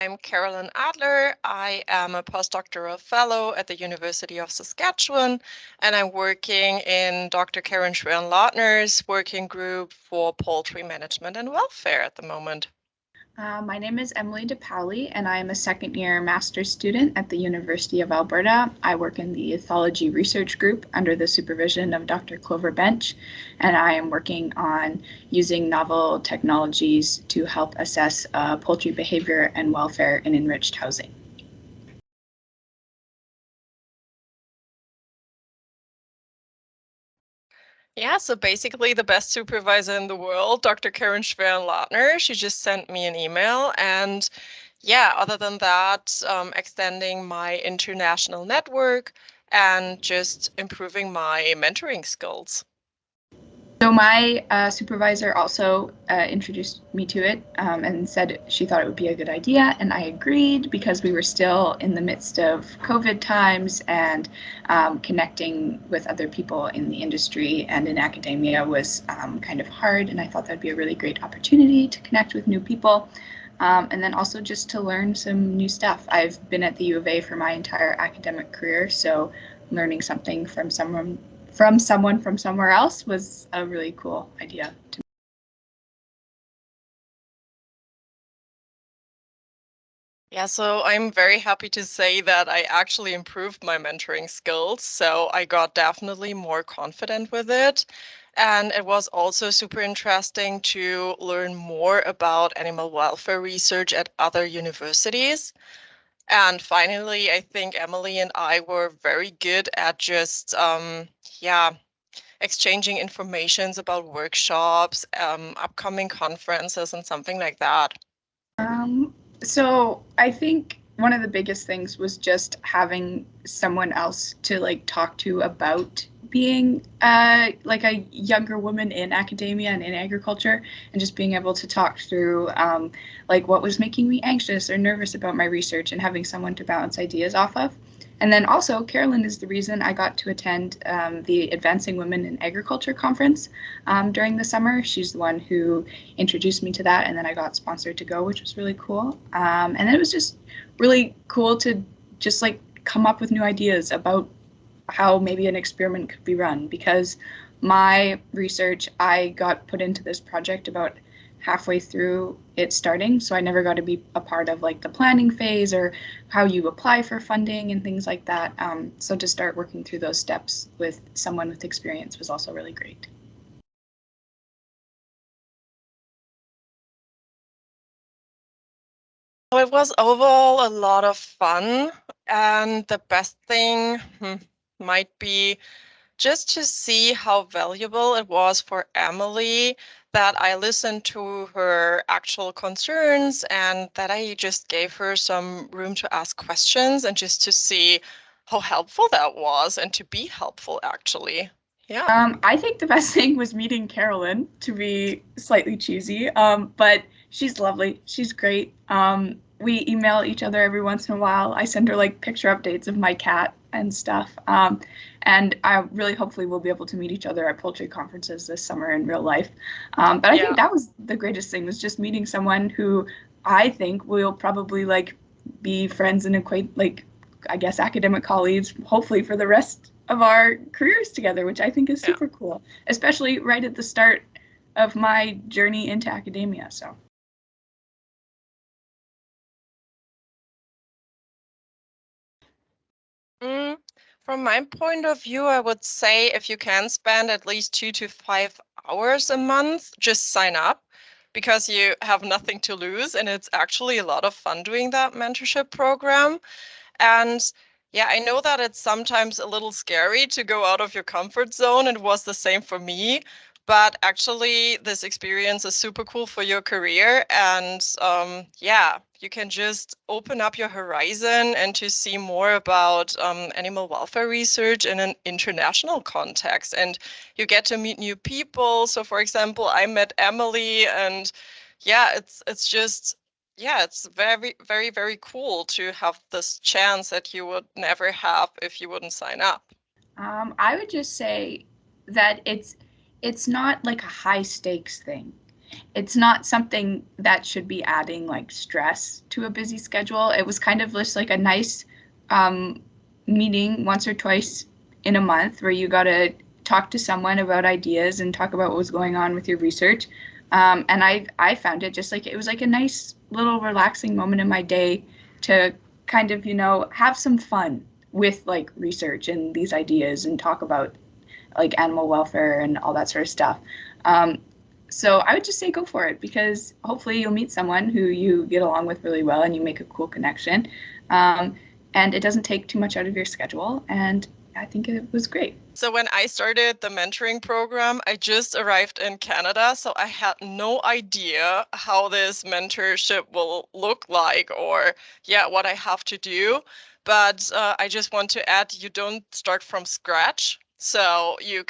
I'm Carolin Adler. I am a postdoctoral fellow at the University of Saskatchewan, and I'm working in Dr. Karen Schweren-Lautner's working group for poultry management and welfare at the moment. My name is Emily DePauli, and I am a second-year master's student at the University of Alberta. I work in the ethology research group under the supervision of Dr. Clover Bench, and I am working on using novel technologies to help assess poultry behavior and welfare in enriched housing. Yeah, so basically the best supervisor in the world, Dr. Karen Schweren-Lautner, she just sent me an email. And yeah, other than that, extending my international network and just improving my mentoring skills. So my supervisor also introduced me to it and said she thought it would be a good idea, and I agreed because we were still in the midst of COVID times, and connecting with other people in the industry and in academia was kind of hard, and I thought that'd be a really great opportunity to connect with new people. And then also just to learn some new stuff. I've been at the U of A for my entire academic career, so learning something from someone from somewhere else was a really cool idea to me. Yeah, so I'm very happy to say that I actually improved my mentoring skills. So I got definitely more confident with it. And it was also super interesting to learn more about animal welfare research at other universities. And finally, I think Emily and I were very good at just, yeah, exchanging informations about workshops, upcoming conferences, and something like that. So I think one of the biggest things was just having someone else to like talk to about being like a younger woman in academia and in agriculture, and just being able to talk through like what was making me anxious or nervous about my research, and having someone to bounce ideas off of. And then also, Carolyn is the reason I got to attend the Advancing Women in Agriculture conference during the summer. She's the one who introduced me to that, and then I got sponsored to go, which was really cool. And it was just really cool to just like come up with new ideas about how maybe an experiment could be run, because my research, I got put into this project about halfway through it starting, so I never got to be a part of like the planning phase or how you apply for funding and things like that. So to start working through those steps with someone with experience was also really great. So it was overall a lot of fun, and the best thing might be just to see how valuable it was for Emily that I listened to her actual concerns and that I just gave her some room to ask questions and just to see how helpful that was and to be helpful, actually. Yeah. I think the best thing was meeting Carolyn, to be slightly cheesy, but she's lovely. She's great. We email each other every once in a while. I send her like picture updates of my cat and stuff. And I really hopefully we'll be able to meet each other at poultry conferences this summer in real life. But I think Yeah. that was the greatest thing, was just meeting someone who I think will probably like be friends and acquaint like I guess academic colleagues, hopefully for the rest of our careers together, which I think is Yeah. super cool, especially right at the start of my journey into academia. So Mm, from my point of view, I would say if you can spend at least 2 to 5 hours a month, just sign up because you have nothing to lose. And it's actually a lot of fun doing that mentorship program. And yeah, I know that it's sometimes a little scary to go out of your comfort zone. It was the same for me. But actually, this experience is super cool for your career. And yeah, you can just open up your horizon and to see more about animal welfare research in an international context. And you get to meet new people. So, for example, I met Emily, and yeah, it's just yeah, it's very, very, very cool to have this chance that you would never have if you wouldn't sign up. I would just say that it's not like a high stakes thing. it's not something that should be adding like stress to a busy schedule. It was kind of just like a nice um, meeting once or twice in a month where you got to talk to someone about ideas and talk about what was going on with your research. And I found it just like it was like a nice little relaxing moment in my day to kind of, you know, have some fun with like research and these ideas and talk about like animal welfare and all that sort of stuff. Um, so I would just say go for it because hopefully you'll meet someone who you get along with really well and you make a cool connection. And it doesn't take too much out of your schedule. And I think it was great. So when I started the mentoring program, I just arrived in Canada, so I had no idea how this mentorship will look like or yeah, what I have to do. But I just want to add, you don't start from scratch. So you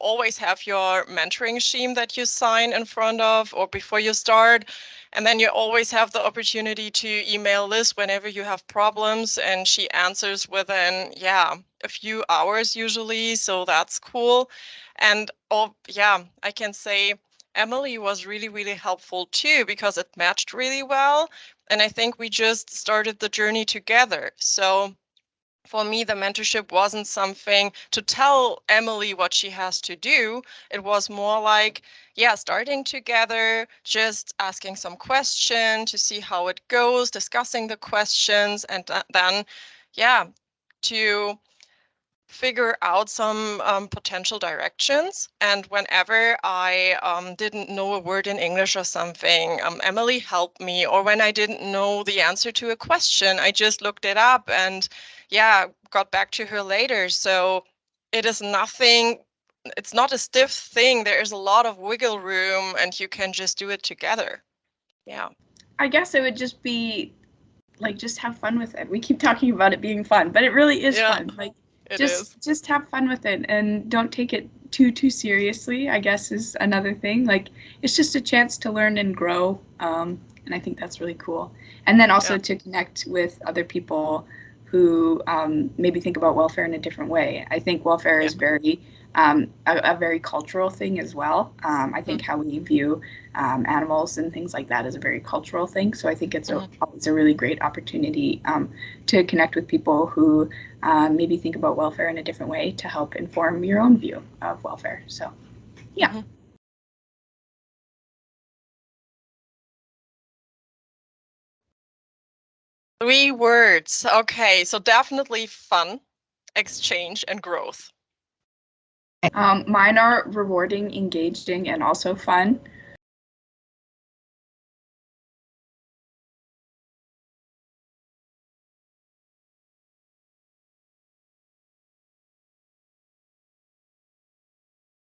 always have your mentoring scheme that you sign in front of or before you start. And then you always have the opportunity to email Liz whenever you have problems, and she answers within, yeah, a few hours usually. So that's cool. And oh, yeah, I can say Emily was really, really helpful too because it matched really well. And I think we just started the journey together. So for me, the mentorship wasn't something to tell Emily what she has to do. It was more like, yeah, starting together, just asking some question to see how it goes, discussing the questions, and then, yeah, to figure out some potential directions. And whenever I didn't know a word in English or something, Emily helped me. Or when I didn't know the answer to a question, I just looked it up and yeah, got back to her later. So it is nothing, it's not a stiff thing. There is a lot of wiggle room and you can just do it together. Yeah. I guess it would just be like just have fun with it. We keep talking about it being fun, but it really is Yeah, fun. Like it is. just have fun with it and don't take it too seriously, I guess is another thing. Like it's just a chance to learn and grow. And I think that's really cool. And then also Yeah. to connect with other people who maybe think about welfare in a different way. I think welfare Yeah. is very a very cultural thing as well. I think how we view animals and things like that is a very cultural thing. So I think it's a really great opportunity to connect with people who maybe think about welfare in a different way to help inform your own view of welfare. So, yeah. Mm-hmm. 3 words. Okay, so definitely fun, exchange, and growth. Mine are rewarding, engaging, and also fun.